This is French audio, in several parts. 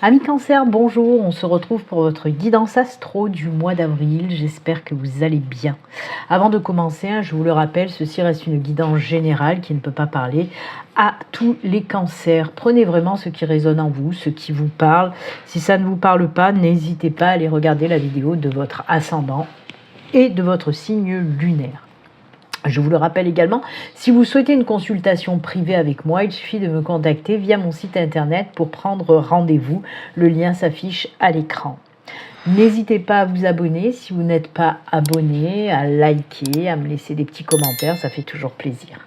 Amis Cancer, bonjour, on se retrouve pour votre guidance astro du mois d'avril, j'espère que vous allez bien. Avant de commencer, je vous le rappelle, ceci reste une guidance générale qui ne peut pas parler à tous les cancers. Prenez vraiment ce qui résonne en vous, ce qui vous parle. Si ça ne vous parle pas, n'hésitez pas à aller regarder la vidéo de votre ascendant et de votre signe lunaire. Je vous le rappelle également, si vous souhaitez une consultation privée avec moi, il suffit de me contacter via mon site internet pour prendre rendez-vous. Le lien s'affiche à l'écran. N'hésitez pas à vous abonner si vous n'êtes pas abonné, à liker, à me laisser des petits commentaires, ça fait toujours plaisir.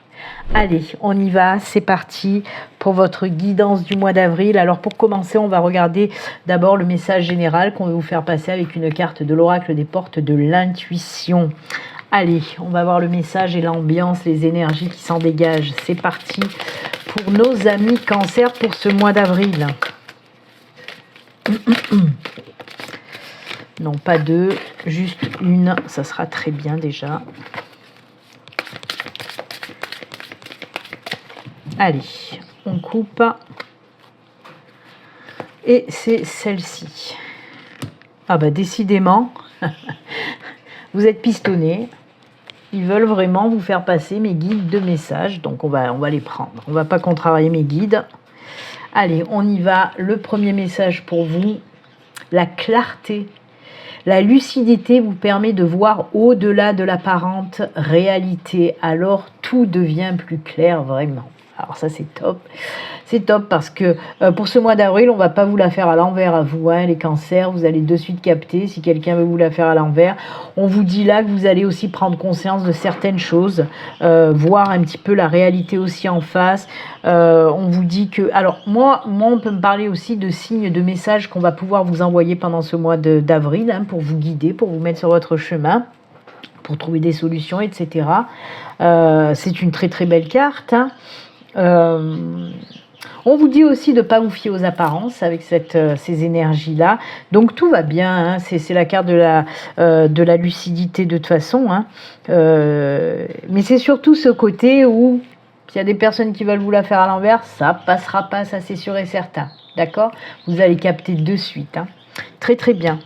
Allez, on y va, c'est parti pour votre guidance du mois d'avril. Alors pour commencer, on va regarder d'abord le message général qu'on va vous faire passer avec une carte de l'oracle des portes de l'intuition. Allez, on va voir le message et l'ambiance, les énergies qui s'en dégagent. C'est parti pour nos amis Cancer pour ce mois d'avril. Non, pas deux, juste une, ça sera très bien déjà. Allez, on coupe. Et c'est celle-ci. Ah bah décidément, vous êtes pistonné. Ils veulent vraiment vous faire passer mes guides de messages. Donc on va les prendre. On ne va pas contrarier mes guides. Allez, on y va. Le premier message pour vous. La clarté. La lucidité vous permet de voir au-delà de l'apparente réalité. Alors tout devient plus clair vraiment. Alors ça c'est top. C'est top parce que pour ce mois d'avril, on ne va pas vous la faire à l'envers à vous, hein, les cancers. Vous allez de suite capter si quelqu'un veut vous la faire à l'envers. On vous dit là que vous allez aussi prendre conscience de certaines choses, voir un petit peu la réalité aussi en face. On vous dit que... Alors moi, on peut me parler aussi de signes, de messages qu'on va pouvoir vous envoyer pendant ce mois d'avril, hein, pour vous guider, pour vous mettre sur votre chemin, pour trouver des solutions, etc. C'est une très très belle carte, hein. On vous dit aussi de ne pas vous fier aux apparences avec ces énergies-là. Donc tout va bien, hein. C'est la carte de la lucidité de toute façon, hein. Mais c'est surtout ce côté où s'il y a des personnes qui veulent vous la faire à l'envers, ça passera pas, ça c'est sûr et certain. D'accord? Vous allez capter de suite, hein. Très très bien.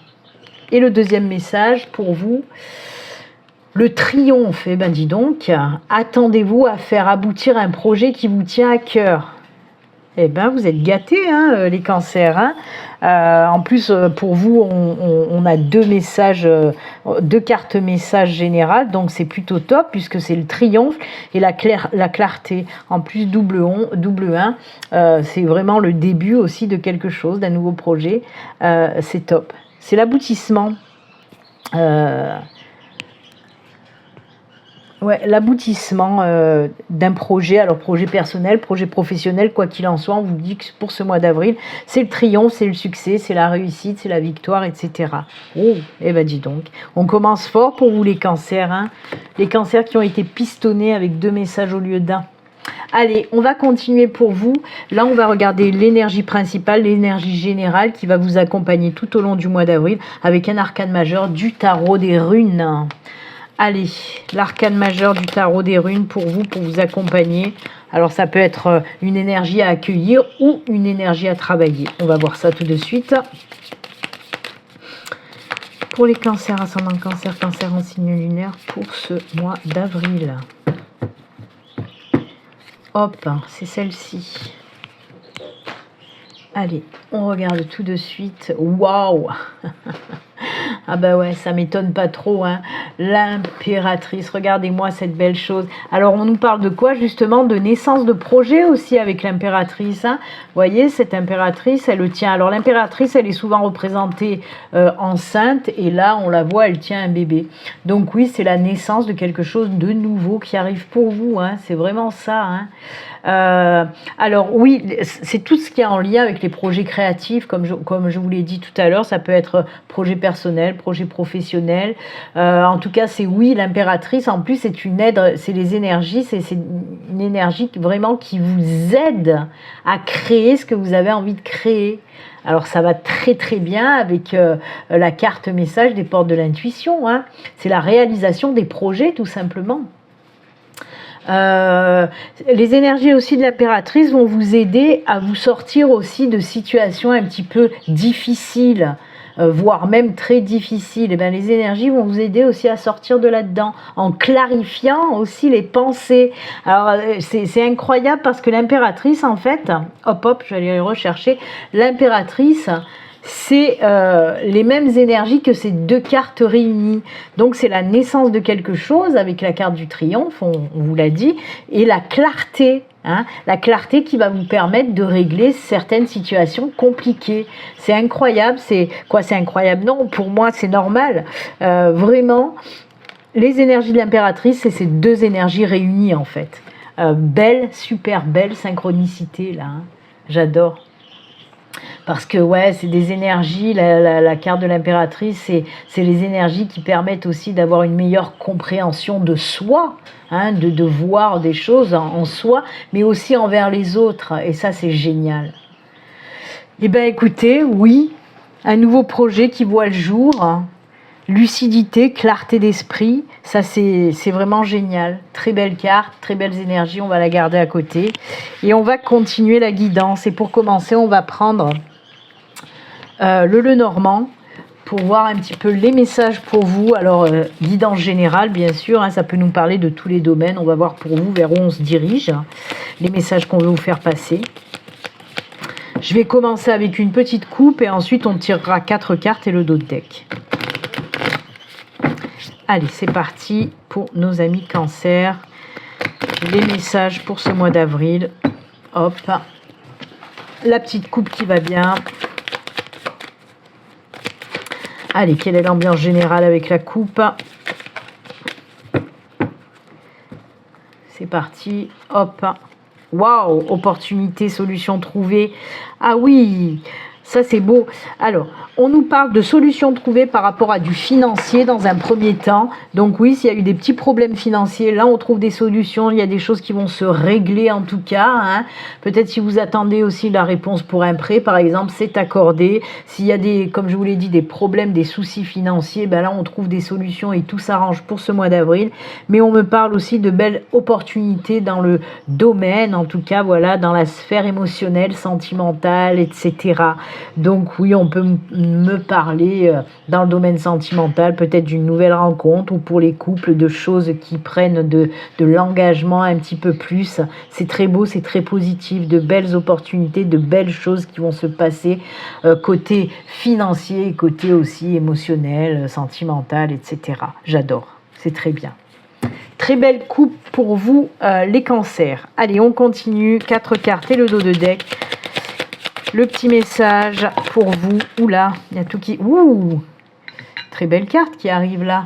Et le deuxième message pour vous, le triomphe. Eh ben dis donc, attendez-vous à faire aboutir un projet qui vous tient à cœur. Eh bien, vous êtes gâtés, hein, les cancers, hein. En plus, pour vous, on a deux messages, deux cartes messages générales, donc c'est plutôt top, puisque c'est le triomphe et la clarté. En plus, double 1, c'est vraiment le début aussi de quelque chose, d'un nouveau projet. C'est top. C'est l'aboutissement. Ouais, l'aboutissement d'un projet, alors projet personnel, projet professionnel, quoi qu'il en soit, on vous dit que pour ce mois d'avril, c'est le triomphe, c'est le succès, c'est la réussite, c'est la victoire, etc. Oh, eh ben dis donc, on commence fort pour vous les cancers, hein, les cancers qui ont été pistonnés avec deux messages au lieu d'un. Allez, on va continuer pour vous. Là, on va regarder l'énergie principale, l'énergie générale qui va vous accompagner tout au long du mois d'avril avec un arcane majeur du tarot des runes. Allez, l'arcane majeur du tarot des runes pour vous accompagner. Alors, ça peut être une énergie à accueillir ou une énergie à travailler. On va voir ça tout de suite. Pour les cancers, ascendant cancer, cancer en signe lunaire pour ce mois d'avril. Hop, c'est celle-ci. Allez, on regarde tout de suite. Waouh! Ah bah ouais, ça m'étonne pas trop, hein. L'impératrice, regardez-moi cette belle chose. Alors on nous parle de quoi justement? De naissance de projet aussi avec l'impératrice, hein. Vous voyez, cette impératrice, elle le tient. Alors l'impératrice, elle est souvent représentée enceinte et là on la voit, elle tient un bébé. Donc oui, c'est la naissance de quelque chose de nouveau qui arrive pour vous, hein. C'est vraiment ça, hein. Alors oui, c'est tout ce qui est en lien avec les projets créatifs, comme je vous l'ai dit tout à l'heure. Ça peut être projet personnel, projet professionnel. En tout cas, c'est oui, l'impératrice. En plus, c'est une aide, c'est les énergies, c'est une énergie vraiment qui vous aide à créer ce que vous avez envie de créer. Alors ça va très très bien avec la carte message des portes de l'intuition, hein. C'est la réalisation des projets tout simplement. Les énergies aussi de l'impératrice vont vous aider à vous sortir aussi de situations un petit peu difficiles, voire même très difficiles. Et bien, les énergies vont vous aider aussi à sortir de là-dedans, en clarifiant aussi les pensées. Alors, c'est incroyable parce que l'impératrice, en fait, hop, je vais aller rechercher, l'impératrice, c'est les mêmes énergies que ces deux cartes réunies. Donc c'est la naissance de quelque chose avec la carte du triomphe, on vous l'a dit, et la clarté. La clarté qui va vous permettre de régler certaines situations compliquées. C'est incroyable, c'est incroyable? Non, pour moi c'est normal. Vraiment, les énergies de l'impératrice, c'est ces deux énergies réunies en fait. Super belle synchronicité là, j'adore. Parce que ouais, c'est des énergies, la carte de l'impératrice, c'est les énergies qui permettent aussi d'avoir une meilleure compréhension de soi, de voir des choses en soi, mais aussi envers les autres. Et ça, c'est génial. Eh bien, écoutez, oui, un nouveau projet qui voit le jour. Lucidité, clarté d'esprit, ça c'est vraiment génial. Très belle carte, très belles énergies, on va la garder à côté. Et on va continuer la guidance. Et pour commencer, on va prendre le Lenormand pour voir un petit peu les messages pour vous. Alors, guidance générale, bien sûr, ça peut nous parler de tous les domaines. On va voir pour vous vers où on se dirige, les messages qu'on veut vous faire passer. Je vais commencer avec une petite coupe et ensuite on tirera 4 cartes et le dos de deck. Allez, c'est parti pour nos amis Cancer. Les messages pour ce mois d'avril. Hop. La petite coupe qui va bien. Allez, quelle est l'ambiance générale avec la coupe? C'est parti. Hop. Waouh, opportunité, solution trouvée. Ah oui, ça c'est beau. Alors, on nous parle de solutions trouvées par rapport à du financier dans un premier temps. Donc oui, s'il y a eu des petits problèmes financiers, là on trouve des solutions. Il y a des choses qui vont se régler en tout cas. Peut-être si vous attendez aussi la réponse pour un prêt, par exemple, c'est accordé. S'il y a des, comme je vous l'ai dit, des problèmes, des soucis financiers, ben là on trouve des solutions et tout s'arrange pour ce mois d'avril. Mais on me parle aussi de belles opportunités dans le domaine, en tout cas, voilà, dans la sphère émotionnelle, sentimentale, etc. Donc oui, on peut me parler dans le domaine sentimental, peut-être d'une nouvelle rencontre, ou pour les couples, de choses qui prennent de l'engagement un petit peu plus. C'est très beau, c'est très positif, de belles opportunités, de belles choses qui vont se passer côté financier, côté aussi émotionnel, sentimental, etc. J'adore, c'est très bien. Très belle coupe pour vous, les cancers. Allez, on continue. 4 cartes et le dos de deck. Le petit message pour vous. Oula, il y a tout qui... Ouh, très belle carte qui arrive là.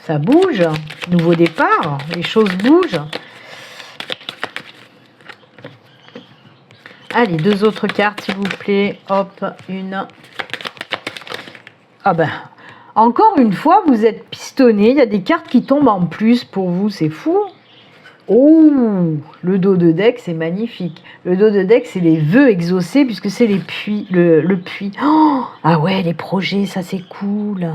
Ça bouge. Nouveau départ. Les choses bougent. Allez, 2 autres cartes, s'il vous plaît. Hop, une. Ah ben, encore une fois, vous êtes pistonné. Il y a des cartes qui tombent en plus pour vous. C'est fou. Oh, le dos de deck, c'est magnifique. Le dos de deck, c'est les vœux exaucés puisque c'est les puits, le puits. Oh, ah ouais, les projets, ça c'est cool.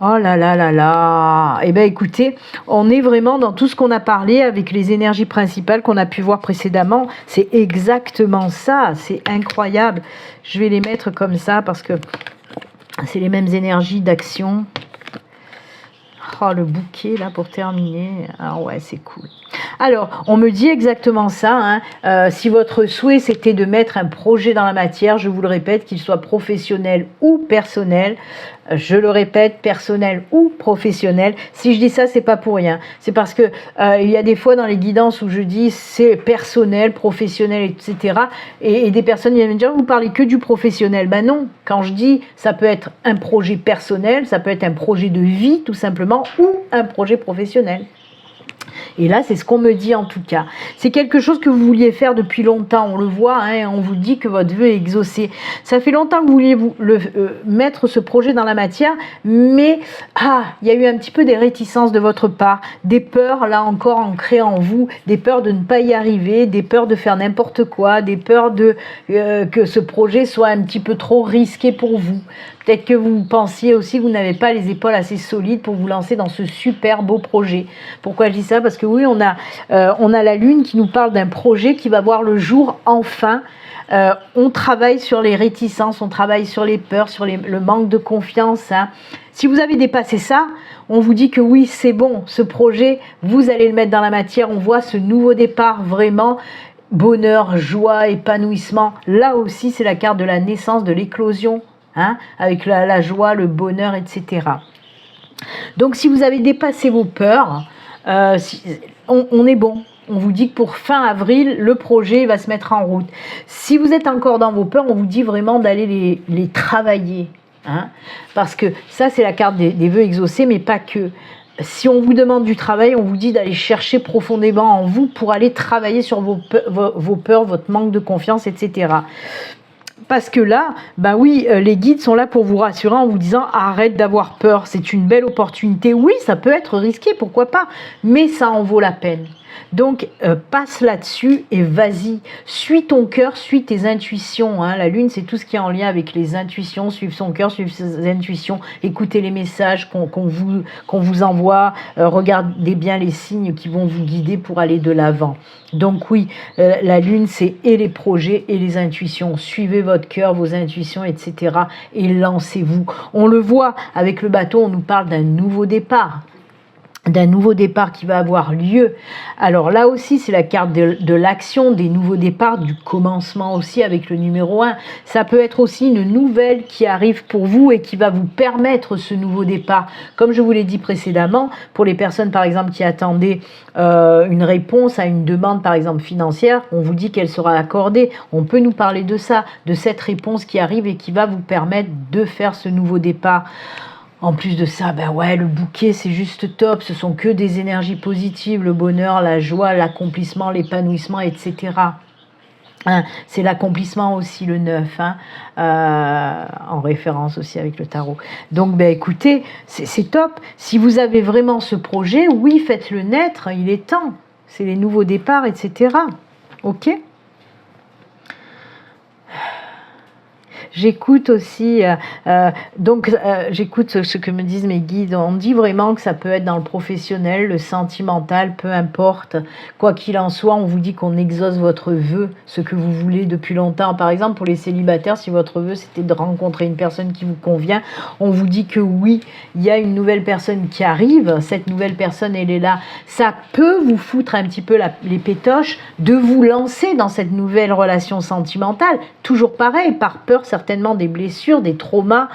Oh là là là là. Eh bien écoutez, on est vraiment dans tout ce qu'on a parlé avec les énergies principales qu'on a pu voir précédemment. C'est exactement ça, c'est incroyable. Je vais les mettre comme ça parce que c'est les mêmes énergies d'action. Oh, le bouquet là pour terminer. Ah ouais, c'est cool. Alors, on me dit exactement ça. Si votre souhait c'était de mettre un projet dans la matière, je vous le répète, qu'il soit professionnel ou personnel. Je le répète, personnel ou professionnel. Si je dis ça, c'est pas pour rien. C'est parce que il y a des fois dans les guidances où je dis c'est personnel, professionnel, etc. Et des personnes viennent me dire vous parlez que du professionnel. Ben non. Quand je dis ça peut être un projet personnel, ça peut être un projet de vie tout simplement ou un projet professionnel. Et là, c'est ce qu'on me dit en tout cas. C'est quelque chose que vous vouliez faire depuis longtemps. On le voit, on vous dit que votre vœu est exaucé. Ça fait longtemps que vous vouliez mettre ce projet dans la matière, mais il y a eu un petit peu des réticences de votre part, des peurs, là encore ancrées en vous, des peurs de ne pas y arriver, des peurs de faire n'importe quoi, des peurs que ce projet soit un petit peu trop risqué pour vous. Peut-être que vous pensiez aussi que vous n'avez pas les épaules assez solides pour vous lancer dans ce super beau projet. Pourquoi je dis ça ? ça parce que oui, on a la lune qui nous parle d'un projet qui va voir le jour enfin. On travaille sur les réticences, on travaille sur les peurs, sur le manque de confiance. Hein. Si vous avez dépassé ça, on vous dit que oui, c'est bon, ce projet, vous allez le mettre dans la matière. On voit ce nouveau départ vraiment, bonheur, joie, épanouissement. Là aussi, c'est la carte de la naissance, de l'éclosion, hein, avec la joie, le bonheur, etc. Donc, si vous avez dépassé vos peurs, on est bon. On vous dit que pour fin avril, le projet va se mettre en route. Si vous êtes encore dans vos peurs, on vous dit vraiment d'aller les travailler. Hein, parce que ça, c'est la carte des vœux exaucés, mais pas que. Si on vous demande du travail, on vous dit d'aller chercher profondément en vous pour aller travailler sur vos peurs, votre manque de confiance, etc. Parce que là, ben oui, les guides sont là pour vous rassurer en vous disant arrête d'avoir peur, c'est une belle opportunité. Oui, ça peut être risqué, pourquoi pas, mais ça en vaut la peine. Donc, passe là-dessus et vas-y. Suis ton cœur, suis tes intuitions. Hein. La lune, c'est tout ce qui est en lien avec les intuitions. Suivre son cœur, suivre ses intuitions. Écoutez les messages qu'on vous envoie. Regardez bien les signes qui vont vous guider pour aller de l'avant. Donc oui, la lune, c'est et les projets et les intuitions. Suivez votre cœur, vos intuitions, etc. Et lancez-vous. On le voit avec le bateau, on nous parle d'un nouveau départ. D'un nouveau départ qui va avoir lieu. Alors là aussi, c'est la carte de l'action, des nouveaux départs, du commencement aussi avec le numéro 1. Ça peut être aussi une nouvelle qui arrive pour vous et qui va vous permettre ce nouveau départ. Comme je vous l'ai dit précédemment, pour les personnes par exemple qui attendaient une réponse à une demande par exemple financière, on vous dit qu'elle sera accordée. On peut nous parler de ça, de cette réponse qui arrive et qui va vous permettre de faire ce nouveau départ. En plus de ça, ben ouais, le bouquet, c'est juste top. Ce sont que des énergies positives, le bonheur, la joie, l'accomplissement, l'épanouissement, etc. Hein, c'est l'accomplissement aussi, le 9, hein, en référence aussi avec le tarot. Donc, ben écoutez, c'est top. Si vous avez vraiment ce projet, oui, faites-le naître, il est temps. C'est les nouveaux départs, etc. Ok ? J'écoute aussi, j'écoute ce que me disent mes guides. On dit vraiment que ça peut être dans le professionnel, le sentimental, peu importe. Quoi qu'il en soit, on vous dit qu'on exauce votre vœu, ce que vous voulez depuis longtemps. Par exemple, pour les célibataires, si votre vœu c'était de rencontrer une personne qui vous convient, on vous dit que oui, il y a une nouvelle personne qui arrive. Cette nouvelle personne, elle est là. Ça peut vous foutre un petit peu les pétoches de vous lancer dans cette nouvelle relation sentimentale. Toujours pareil, par peur, certainement des blessures, des traumas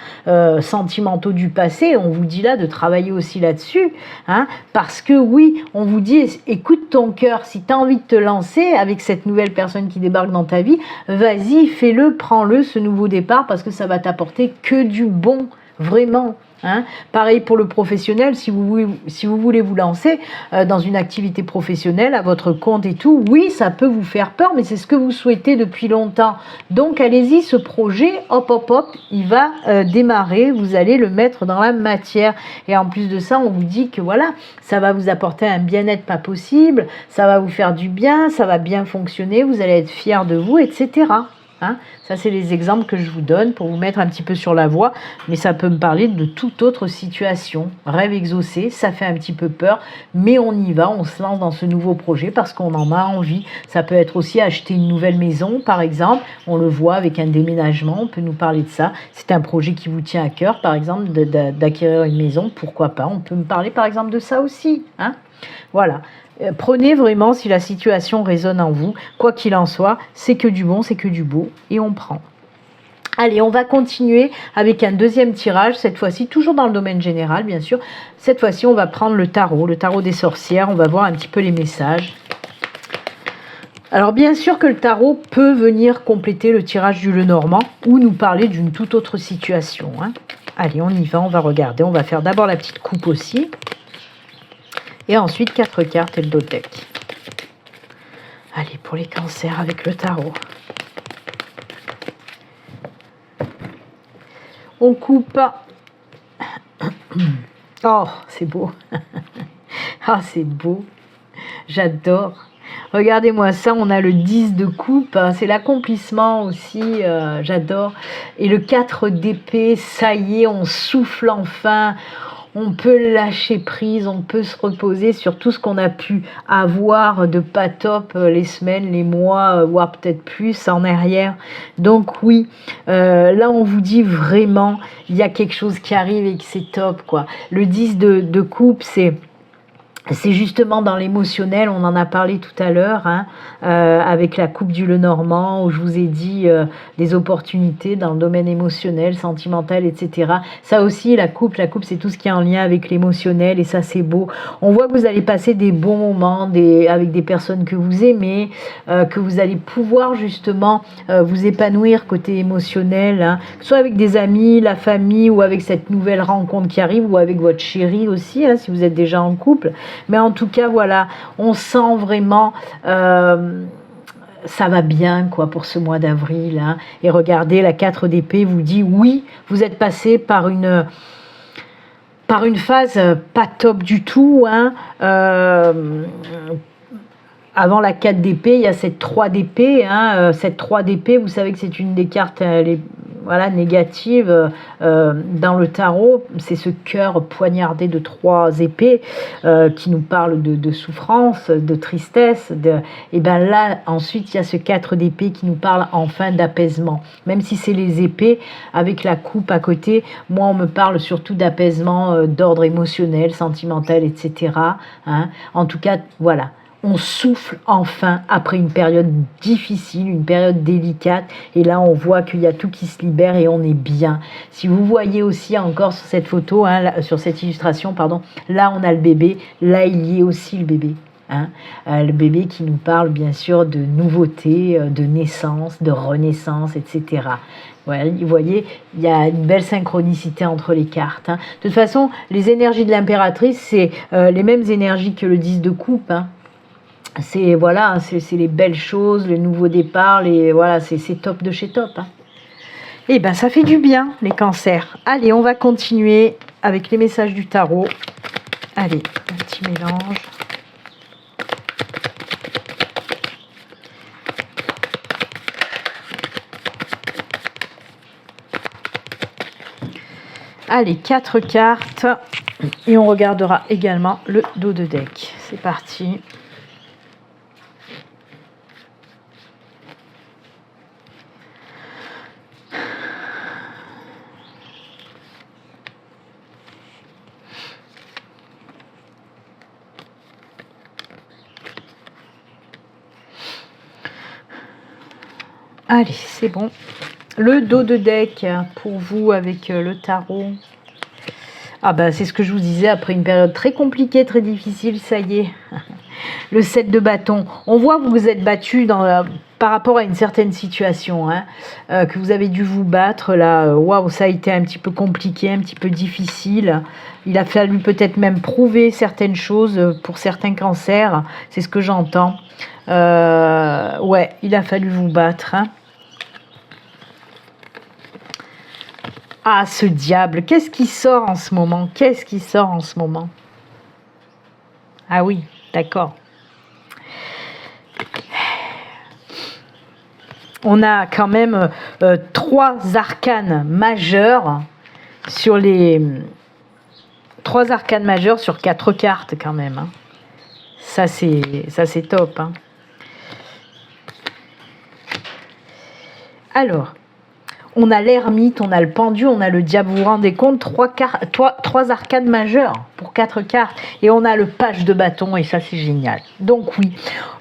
sentimentaux du passé. On vous dit là de travailler aussi là-dessus, hein, parce que oui, on vous dit écoute ton cœur, si tu as envie de te lancer avec cette nouvelle personne qui débarque dans ta vie, vas-y, fais-le, prends-le, ce nouveau départ, parce que ça va t'apporter que du bon, vraiment. Hein. Pareil pour le professionnel, si vous voulez vous lancer dans une activité professionnelle à votre compte et tout, oui, ça peut vous faire peur, mais c'est ce que vous souhaitez depuis longtemps. Donc allez-y, ce projet, hop, il va démarrer, vous allez le mettre dans la matière. Et en plus de ça, on vous dit que voilà, ça va vous apporter un bien-être pas possible, ça va vous faire du bien, ça va bien fonctionner, vous allez être fiers de vous, etc. Hein, ça, c'est les exemples que je vous donne pour vous mettre un petit peu sur la voie, mais ça peut me parler de toute autre situation. Rêve exaucé, ça fait un petit peu peur, mais on y va, on se lance dans ce nouveau projet parce qu'on en a envie. Ça peut être aussi acheter une nouvelle maison, par exemple. On le voit avec un déménagement, on peut nous parler de ça. C'est un projet qui vous tient à cœur, par exemple, d'acquérir une maison, pourquoi pas. On peut me parler, par exemple, de ça aussi. Hein, voilà. Prenez vraiment si la situation résonne en vous. Quoi qu'il en soit, c'est que du bon, c'est que du beau. Et on prend. Allez, on va continuer avec un deuxième tirage. Cette fois-ci, toujours dans le domaine général, bien sûr. Cette fois-ci, on va prendre le tarot des sorcières. On va voir un petit peu les messages. Alors, bien sûr que le tarot peut venir compléter le tirage du Lenormand ou nous parler d'une toute autre situation. Hein. Allez, on y va, on va regarder. On va faire d'abord la petite coupe aussi. Et ensuite, 4 cartes et le deck. Allez, pour les cancers avec le tarot. On coupe. Oh, c'est beau. Ah, c'est beau. J'adore. Regardez-moi ça, on a le 10 de coupe. C'est l'accomplissement aussi. J'adore. Et le 4 d'épée, ça y est, on souffle enfin. on peut lâcher prise, on peut se reposer sur tout ce qu'on a pu avoir de pas top les semaines, les mois, voire peut-être plus en arrière. Donc oui, là on vous dit vraiment, il y a quelque chose qui arrive et que c'est top, quoi. Le 10 de coupe, c'est justement dans l'émotionnel, on en a parlé tout à l'heure, hein, avec la coupe du Lenormand, où je vous ai dit des opportunités dans le domaine émotionnel, sentimental, etc. Ça aussi, la coupe c'est tout ce qui est en lien avec l'émotionnel, et ça c'est beau. On voit que vous allez passer des bons moments avec des personnes que vous aimez, que vous allez pouvoir justement vous épanouir côté émotionnel, hein, que ce soit avec des amis, la famille, ou avec cette nouvelle rencontre qui arrive, ou avec votre chéri aussi, hein, si vous êtes déjà en couple. Mais en tout cas, voilà, on sent vraiment, ça va bien, quoi, pour ce mois d'avril, hein. Et regardez, la 4 d'épée vous dit, oui, vous êtes passé par une phase pas top du tout, hein. Avant la 4 d'épée, il y a cette 3 d'épée, hein. Cette 3 d'épée, vous savez que c'est une des cartes négatives dans le tarot. C'est ce cœur poignardé de 3 épées qui nous parle de souffrance, de tristesse. Et bien là, ensuite, il y a ce 4 d'épée qui nous parle enfin d'apaisement. Même si c'est les épées, avec la coupe à côté, moi, on me parle surtout d'apaisement d'ordre émotionnel, sentimental, etc. Hein. En tout cas, voilà. On souffle enfin après une période difficile, une période délicate, et là on voit qu'il y a tout qui se libère et on est bien. Si vous voyez aussi encore sur cette photo, hein, là, sur cette illustration, pardon, là on a le bébé, là il y est aussi le bébé. Hein, le bébé qui nous parle bien sûr de nouveauté, de naissance, de renaissance, etc. Ouais, vous voyez, il y a une belle synchronicité entre les cartes. Hein. De toute façon, les énergies de l'impératrice, c'est les mêmes énergies que le 10 de coupe, hein. C'est voilà, c'est les belles choses, le nouveau départ, voilà, c'est top de chez top. Hein. Et ben ça fait du bien les cancers. Allez, on va continuer avec les messages du tarot. Allez, un petit mélange. Allez, 4 cartes et on regardera également le dos de deck. C'est parti. Allez, c'est bon. Le dos de deck pour vous avec le tarot. Ah ben, c'est ce que je vous disais, après une période très compliquée, très difficile, ça y est. Le 7 de bâton. On voit que vous vous êtes battu par rapport à une certaine situation, hein, que vous avez dû vous battre. Là, waouh, ça a été un petit peu compliqué, un petit peu difficile. Il a fallu peut-être même prouver certaines choses pour certains cancers. C'est ce que j'entends. Ouais, il a fallu vous battre, hein. Ah, ce diable, qu'est-ce qui sort en ce moment? Qu'est-ce qui sort en ce moment? Ah oui, d'accord. On a quand même 3 arcanes majeurs sur les... 3 arcanes majeurs sur 4 cartes quand même. Hein. Ça, c'est top. Hein. Alors... On a l'ermite, on a le pendu, on a le diable. Vous vous rendez compte, 3 arcades majeures pour 4 cartes. Et on a le page de bâton et ça c'est génial. Donc oui,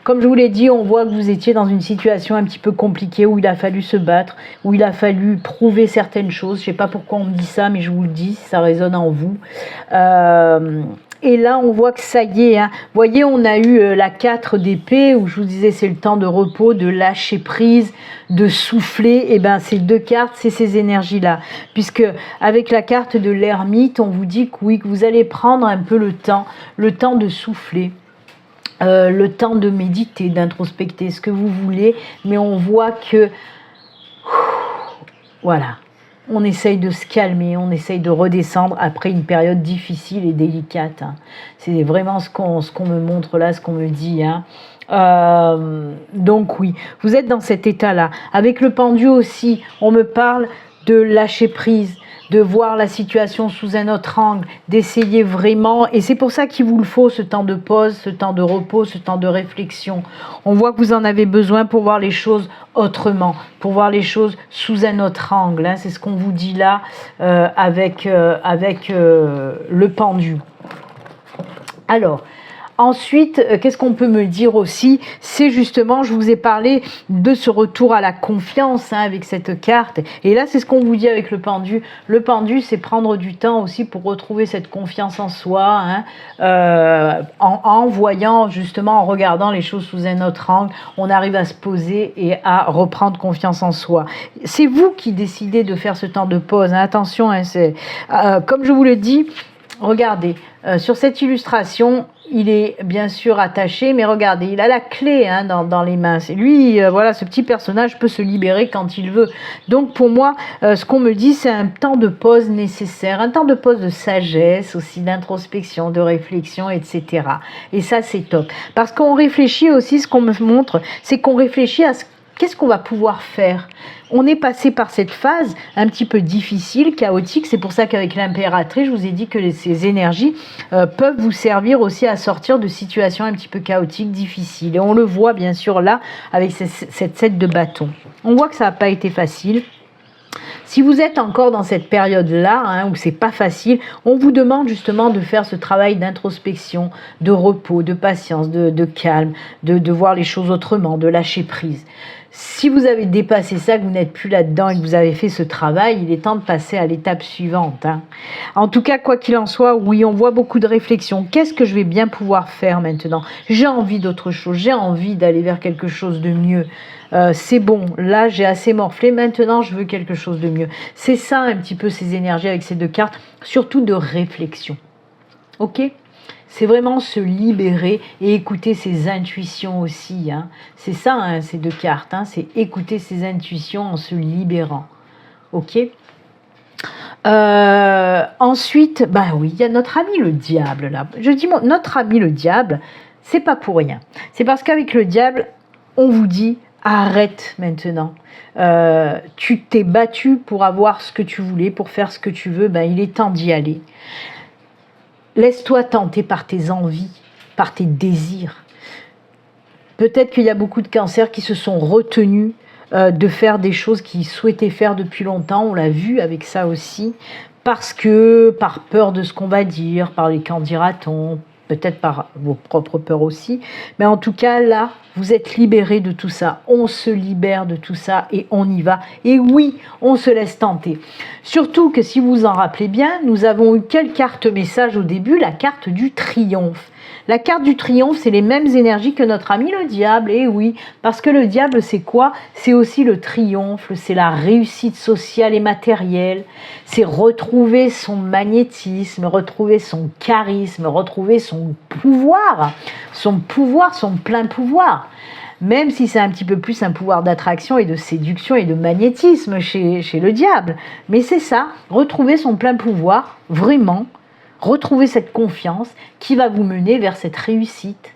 comme je vous l'ai dit, on voit que vous étiez dans une situation un petit peu compliquée où il a fallu se battre, où il a fallu prouver certaines choses. Je ne sais pas pourquoi on me dit ça, mais je vous le dis, ça résonne en vous. Et là, on voit que ça y est. Hein. Vous voyez, on a eu la 4 d'épée, où je vous disais, c'est le temps de repos, de lâcher prise, de souffler. Et bien, ces 2 cartes, c'est ces énergies-là. Puisque, avec la carte de l'ermite, on vous dit que oui, que vous allez prendre un peu le temps de souffler. Le temps de méditer, d'introspecter, ce que vous voulez. Mais on voit que... Voilà. On essaye de se calmer, on essaye de redescendre après une période difficile et délicate. Hein. C'est vraiment ce qu'on me montre là, ce qu'on me dit. Hein. Donc oui, vous êtes dans cet état-là. Avec le pendu aussi, on me parle de lâcher prise, de voir la situation sous un autre angle, d'essayer vraiment, et c'est pour ça qu'il vous le faut, ce temps de pause, ce temps de repos, ce temps de réflexion. On voit que vous en avez besoin pour voir les choses autrement, pour voir les choses sous un autre angle, hein. C'est ce qu'on vous dit là avec le pendu. Alors, ensuite, qu'est-ce qu'on peut me dire aussi? C'est justement, je vous ai parlé de ce retour à la confiance, hein, avec cette carte. Et là, c'est ce qu'on vous dit avec le pendu. Le pendu, c'est prendre du temps aussi pour retrouver cette confiance en soi, hein, en voyant justement, en regardant les choses sous un autre angle, on arrive à se poser et à reprendre confiance en soi. C'est vous qui décidez de faire ce temps de pause, hein. Attention, hein, c'est comme je vous le dis, regardez, sur cette illustration, il est bien sûr attaché, mais regardez, il a la clé, hein, dans les mains. C'est lui, voilà, ce petit personnage peut se libérer quand il veut. Donc pour moi, ce qu'on me dit, c'est un temps de pause nécessaire, un temps de pause de sagesse, aussi d'introspection, de réflexion, etc. Et ça, c'est top. Parce qu'on réfléchit aussi, ce qu'on me montre, c'est qu'on réfléchit à qu'est-ce qu'on va pouvoir faire. On est passé par cette phase un petit peu difficile, chaotique. C'est pour ça qu'avec l'impératrice, je vous ai dit que ces énergies peuvent vous servir aussi à sortir de situations un petit peu chaotiques, difficiles. Et on le voit bien sûr là avec cette 7 de bâton. On voit que ça n'a pas été facile. Si vous êtes encore dans cette période-là, hein, où c'est pas facile, on vous demande justement de faire ce travail d'introspection, de repos, de patience, de calme, de voir les choses autrement, de lâcher prise. Si vous avez dépassé ça, que vous n'êtes plus là-dedans et que vous avez fait ce travail, il est temps de passer à l'étape suivante, hein. En tout cas, quoi qu'il en soit, oui, on voit beaucoup de réflexions. Qu'est-ce que je vais bien pouvoir faire maintenant? J'ai envie d'autre chose, j'ai envie d'aller vers quelque chose de mieux. C'est bon, là j'ai assez morflé, maintenant je veux quelque chose de mieux. C'est ça un petit peu ces énergies avec ces deux cartes, surtout de réflexion. Ok ? C'est vraiment se libérer et écouter ses intuitions aussi, hein. C'est ça, hein, ces deux cartes, hein, c'est écouter ses intuitions en se libérant. Ok ? Ensuite, bah oui, il y a notre ami le diable là. Je dis notre ami le diable, c'est pas pour rien. C'est parce qu'avec le diable, on vous dit arrête maintenant. Tu t'es battu pour avoir ce que tu voulais, pour faire ce que tu veux, ben il est temps d'y aller. Laisse-toi tenter par tes envies, par tes désirs. Peut-être qu'il y a beaucoup de cancers qui se sont retenus de faire des choses qu'ils souhaitaient faire depuis longtemps. On l'a vu avec ça aussi. Parce que, par peur de ce qu'on va dire, par les qu'en dira-t-on, peut-être par vos propres peurs aussi. Mais en tout cas, là, vous êtes libérés de tout ça. On se libère de tout ça et on y va. Et oui, on se laisse tenter. Surtout que si vous vous en rappelez bien, nous avons eu quelle carte message au début? La carte du triomphe. La carte du triomphe, c'est les mêmes énergies que notre ami le diable. Et oui, parce que le diable, c'est quoi? C'est aussi le triomphe, c'est la réussite sociale et matérielle. C'est retrouver son magnétisme, retrouver son charisme, retrouver son pouvoir, son plein pouvoir. Même si c'est un petit peu plus un pouvoir d'attraction et de séduction et de magnétisme chez le diable. Mais c'est ça, retrouver son plein pouvoir, vraiment, retrouver cette confiance qui va vous mener vers cette réussite.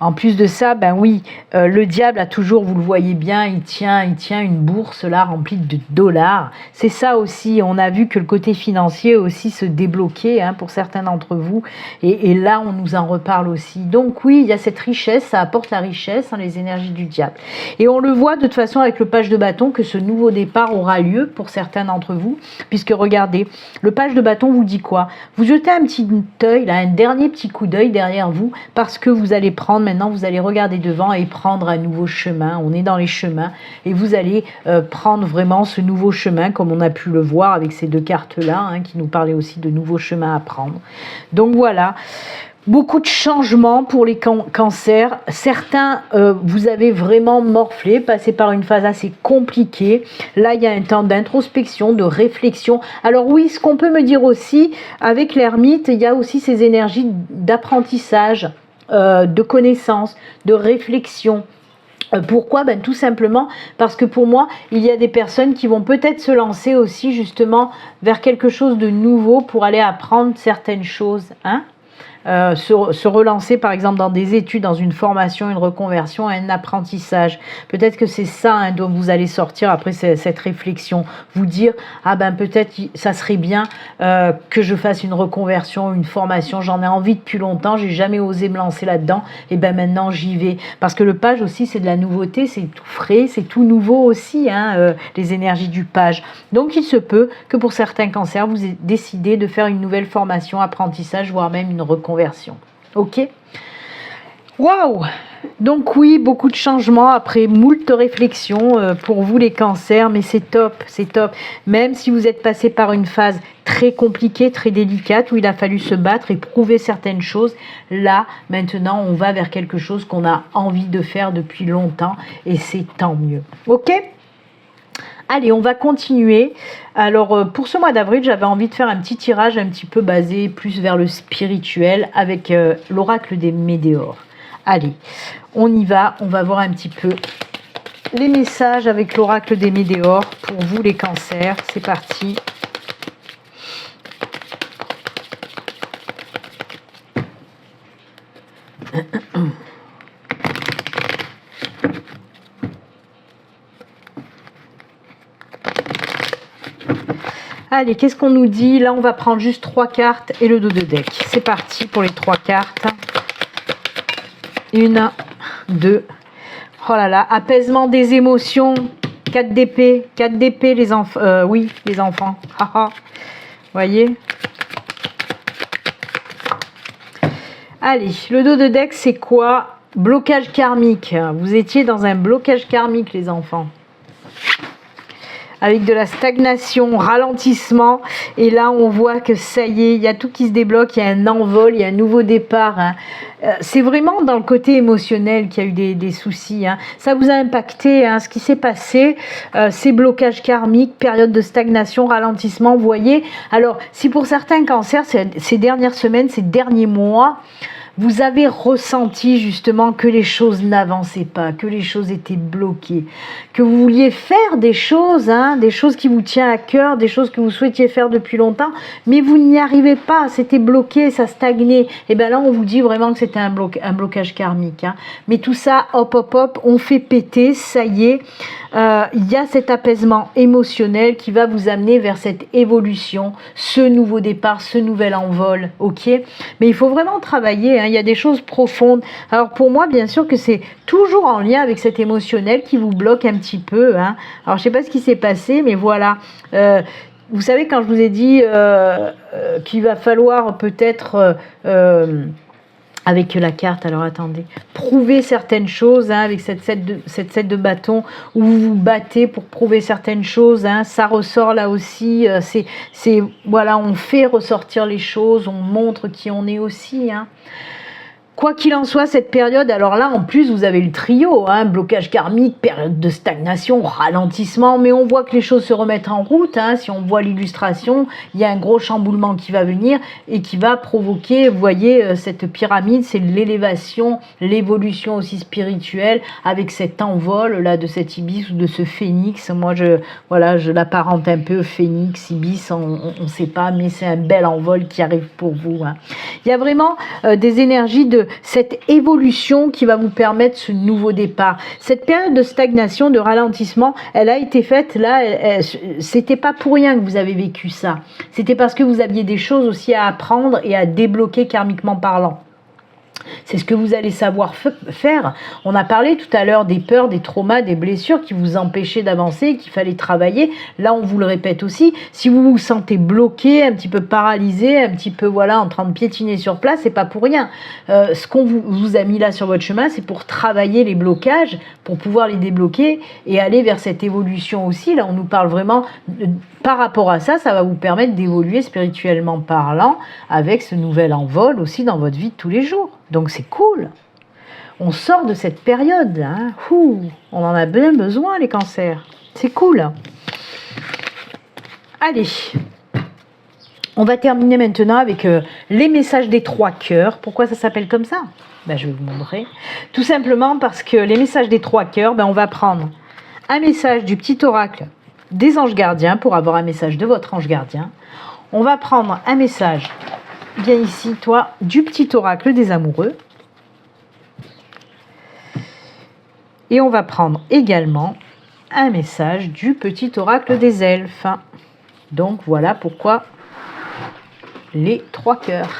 En plus de ça, ben oui, le diable a toujours, vous le voyez bien, il tient une bourse là remplie de dollars. C'est ça aussi, on a vu que le côté financier aussi se débloquait, hein, pour certains d'entre vous. Et là, on nous en reparle aussi. Donc oui, il y a cette richesse, ça apporte la richesse, hein, les énergies du diable. Et on le voit de toute façon avec le page de bâton que ce nouveau départ aura lieu pour certains d'entre vous. Puisque regardez, le page de bâton vous dit quoi? Vous jetez un petit œil, là, un dernier petit coup d'œil derrière vous parce que vous allez prendre maintenant, vous allez regarder devant et prendre un nouveau chemin. On est dans les chemins et vous allez prendre vraiment ce nouveau chemin comme on a pu le voir avec ces deux cartes-là, hein, qui nous parlaient aussi de nouveaux chemins à prendre. Donc voilà, beaucoup de changements pour les cancers. Certains, vous avez vraiment morflé, passé par une phase assez compliquée. Là, il y a un temps d'introspection, de réflexion. Alors oui, ce qu'on peut me dire aussi, avec l'ermite, il y a aussi ces énergies d'apprentissage, de connaissance, de réflexion. Pourquoi? Ben, tout simplement parce que pour moi, il y a des personnes qui vont peut-être se lancer aussi justement vers quelque chose de nouveau pour aller apprendre certaines choses, hein. se relancer par exemple dans des études, dans une formation, une reconversion, un apprentissage. Peut-être que c'est ça hein, dont vous allez sortir après cette réflexion. Vous dire, ah ben peut-être ça serait bien que je fasse une reconversion, une formation, j'en ai envie depuis longtemps, j'ai jamais osé me lancer là-dedans, et ben maintenant j'y vais. Parce que le page aussi c'est de la nouveauté, c'est tout frais, c'est tout nouveau aussi, hein, les énergies du page. Donc il se peut que pour certains cancers, vous décidez de faire une nouvelle formation, apprentissage, voire même une reconversion. Ok? Waouh! Donc oui, beaucoup de changements après moult réflexions pour vous les cancers, mais c'est top, c'est top. Même si vous êtes passé par une phase très compliquée, très délicate, où il a fallu se battre et prouver certaines choses, là, maintenant, on va vers quelque chose qu'on a envie de faire depuis longtemps, et c'est tant mieux. Ok ? Allez, on va continuer. Alors, pour ce mois d'avril, j'avais envie de faire un petit tirage un petit peu basé plus vers le spirituel avec l'oracle des météores. Allez, on y va. On va voir un petit peu les messages avec l'oracle des météores pour vous les cancers. C'est parti. Allez, qu'est-ce qu'on nous dit? Là, on va prendre juste 3 cartes et le dos de deck. C'est parti pour les 3 cartes. 1, 2. Oh là là, apaisement des émotions. 4 d'épée. 4 d'épée, les enfants. Oui, les enfants. Voyez? Allez, le dos de deck, c'est quoi? Blocage karmique. Vous étiez dans un blocage karmique, les enfants. Avec de la stagnation, ralentissement, et là on voit que ça y est, il y a tout qui se débloque, il y a un envol, il y a un nouveau départ. Hein. C'est vraiment dans le côté émotionnel qu'il y a eu des soucis. Hein. Ça vous a impacté, hein, ce qui s'est passé, ces blocages karmiques, période de stagnation, ralentissement, vous voyez. Alors, si pour certains cancers, ces dernières semaines, ces derniers mois, vous avez ressenti justement que les choses n'avançaient pas, que les choses étaient bloquées, que vous vouliez faire des choses, hein, des choses qui vous tiennent à cœur, des choses que vous souhaitiez faire depuis longtemps, mais vous n'y arrivez pas, c'était bloqué, ça stagnait. Et bien là, on vous dit vraiment que c'était un blocage karmique. Hein. Mais tout ça, hop, hop, hop, on fait péter, ça y est. Il y a cet apaisement émotionnel qui va vous amener vers cette évolution, ce nouveau départ, ce nouvel envol, ok? Mais il faut vraiment travailler, hein, il y a des choses profondes. Alors pour moi, bien sûr que c'est toujours en lien avec cet émotionnel qui vous bloque un petit peu. Hein. Alors je sais pas ce qui s'est passé, mais voilà. Vous savez, quand je vous ai dit qu'il va falloir peut-être... avec la carte, alors attendez, prouver certaines choses hein, avec cette set de bâtons où vous vous battez pour prouver certaines choses, hein, ça ressort là aussi, voilà, on fait ressortir les choses, on montre qui on est aussi, hein. Quoi qu'il en soit, cette période, alors là, en plus, vous avez le trio, hein, blocage karmique, période de stagnation, ralentissement, mais on voit que les choses se remettent en route. Hein, si on voit l'illustration, il y a un gros chamboulement qui va venir et qui va provoquer, vous voyez, cette pyramide, c'est l'élévation, l'évolution aussi spirituelle avec cet envol là de cet ibis ou de ce phénix. Moi, je l'apparente un peu phénix, ibis, on ne sait pas, mais c'est un bel envol qui arrive pour vous. Hein. Il y a vraiment des énergies de cette évolution qui va vous permettre ce nouveau départ. Cette période de stagnation, de ralentissement, elle a été faite là, c'était pas pour rien que vous avez vécu ça. C'était parce que vous aviez des choses aussi à apprendre et à débloquer karmiquement parlant. C'est ce que vous allez savoir faire. On a parlé tout à l'heure des peurs, des traumas, des blessures qui vous empêchaient d'avancer, qu'il fallait travailler. Là, on vous le répète aussi. Si vous vous sentez bloqué, un petit peu paralysé, un petit peu voilà en train de piétiner sur place, c'est pas pour rien. Ce qu'on vous a mis là sur votre chemin, c'est pour travailler les blocages, pour pouvoir les débloquer et aller vers cette évolution aussi. Là, on nous parle vraiment par rapport à ça, ça va vous permettre d'évoluer spirituellement parlant avec ce nouvel envol aussi dans votre vie de tous les jours. Donc c'est cool. On sort de cette période. Hein. On en a bien besoin, les cancers. C'est cool. Allez. On va terminer maintenant avec les messages des 3 cœurs. Pourquoi ça s'appelle comme ça? Je vais vous montrer. Tout simplement parce que les messages des 3 cœurs, on va prendre un message du petit oracle des anges gardiens pour avoir un message de votre ange gardien. On va prendre un message viens ici, toi, du petit oracle des amoureux. Et on va prendre également un message du petit oracle des elfes. Donc voilà pourquoi les 3 cœurs.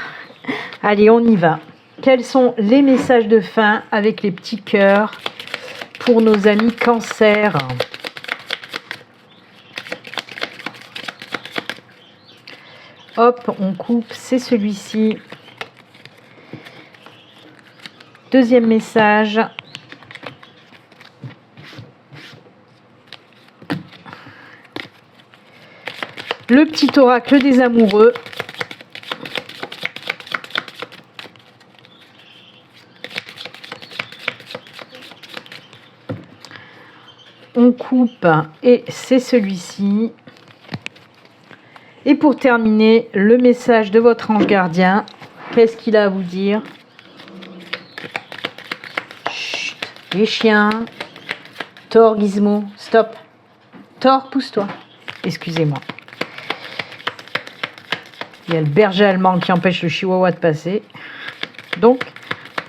Allez, on y va. Quels sont les messages de fin avec les petits cœurs pour nos amis Cancer? Hop, on coupe, c'est celui-ci. Deuxième message. Le petit oracle des amoureux. On coupe et c'est celui-ci. Et pour terminer, le message de votre ange gardien. Qu'est-ce qu'il a à vous dire? Chut, les chiens. Thor, Gizmo, stop. Thor, pousse-toi. Excusez-moi. Il y a le berger allemand qui empêche le chihuahua de passer. Donc,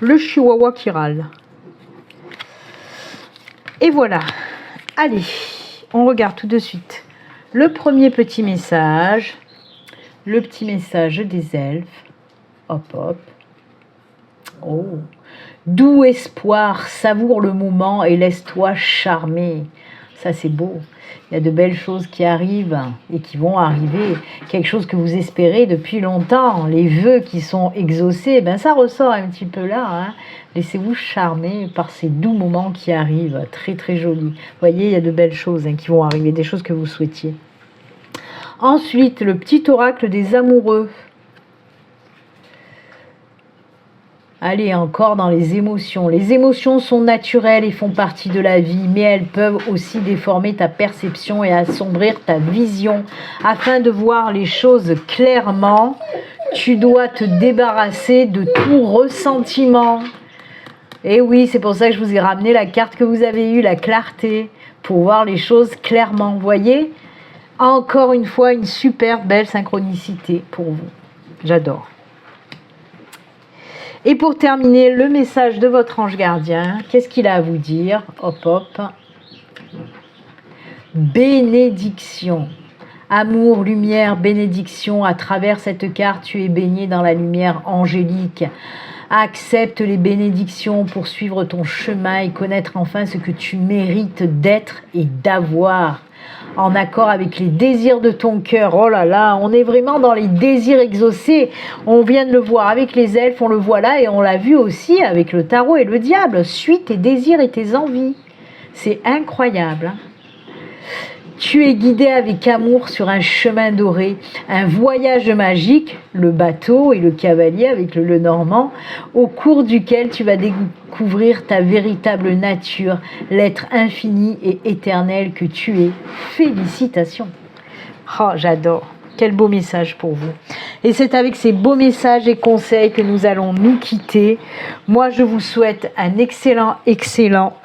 le chihuahua qui râle. Et voilà. Allez, on regarde tout de suite le premier petit message. Le petit message des elfes. Hop, hop. Oh. Doux espoir, savoure le moment et laisse-toi charmer. Ça, c'est beau. Il y a de belles choses qui arrivent et qui vont arriver. Quelque chose que vous espérez depuis longtemps. Les vœux qui sont exaucés, ben ça ressort un petit peu là. Hein. Laissez-vous charmer par ces doux moments qui arrivent. Très, très jolis. Vous voyez, il y a de belles choses qui vont arriver, des choses que vous souhaitiez. Ensuite, le petit oracle des amoureux. Allez, encore dans les émotions. Les émotions sont naturelles et font partie de la vie, mais elles peuvent aussi déformer ta perception et assombrir ta vision. Afin de voir les choses clairement, tu dois te débarrasser de tout ressentiment. Et oui, c'est pour ça que je vous ai ramené la carte que vous avez eue, la clarté, pour voir les choses clairement. Vous voyez, encore une fois, une super belle synchronicité pour vous. J'adore. Et pour terminer, le message de votre ange gardien, qu'est-ce qu'il a à vous dire? Hop, hop. Bénédiction. Amour, lumière, bénédiction. À travers cette carte, tu es baigné dans la lumière angélique. Accepte les bénédictions pour suivre ton chemin et connaître enfin ce que tu mérites d'être et d'avoir. En accord avec les désirs de ton cœur. Oh là là, on est vraiment dans les désirs exaucés. On vient de le voir avec les elfes, on le voit là et on l'a vu aussi avec le tarot et le diable. Suis tes désirs et tes envies. C'est incroyable. Hein? Tu es guidé avec amour sur un chemin doré, un voyage magique, le bateau et le cavalier avec le Lenormand, au cours duquel tu vas découvrir ta véritable nature, l'être infini et éternel que tu es. Félicitations. Oh, j'adore. Quel beau message pour vous. Et c'est avec ces beaux messages et conseils que nous allons nous quitter. Moi, je vous souhaite un excellent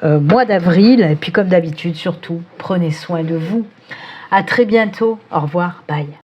mois d'avril. Et puis, comme d'habitude, surtout, prenez soin de vous. À très bientôt. Au revoir. Bye.